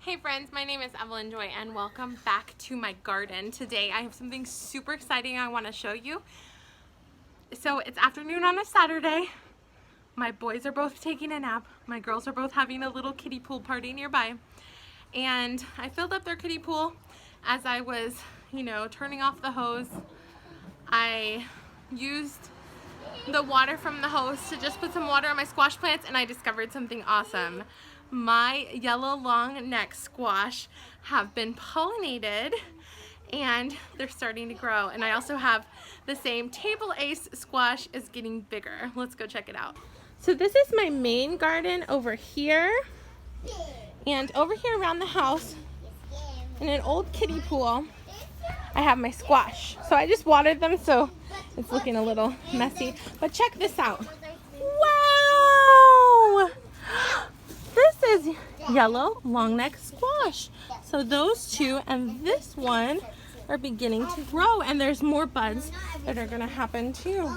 Hey friends, my name is Evelyn Joy and welcome back to my garden. Today I have something super exciting I want to show you. So it's afternoon on a Saturday. My boys are both taking a nap. My girls are both having a little kiddie pool party nearby. And I filled up their kiddie pool as I was, turning off the hose. I used the water from the hose to just put some water on my squash plants, and I discovered something awesome. My yellow long neck squash have been pollinated and they're starting to grow. And I also have the same table ace squash is getting bigger. Let's go check it out. So this is my main garden over here, and over here around the house in an old kiddie pool I have my squash. So I just watered them, so it's looking a little messy, but check this out. Wow! This is yellow long neck squash. So those two and this one are beginning to grow, and there's more buds that are gonna happen too.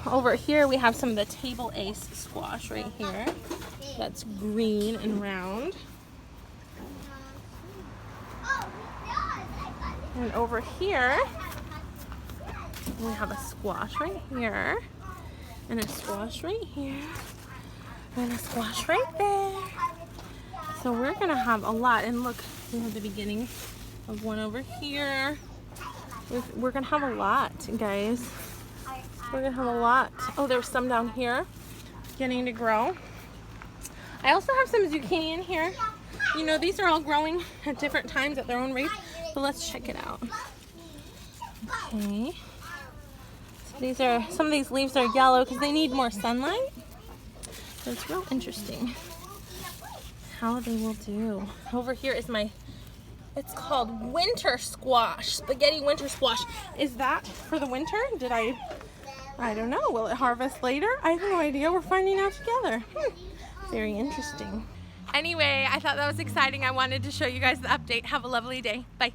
Over here we have some of the table ace squash right here. That's green and round. And over here we have a squash right here, and a squash right here, and a squash right there. So we're gonna have a lot, and look, we have the beginning of one over here. We're gonna have a lot, guys. We're gonna have a lot. Oh, there's some down here beginning to grow. I also have some zucchini in here. These are all growing at different times at their own rate, but let's check it out. Okay. So some of these leaves are yellow because they need more sunlight. So it's real interesting how they will do. Over here is it's called winter squash, spaghetti winter squash. Is that for the winter? I don't know. Will it harvest later? I have no idea. We're finding out together. Very interesting. Anyway, I thought that was exciting. I wanted to show you guys the update. Have a lovely day. Bye.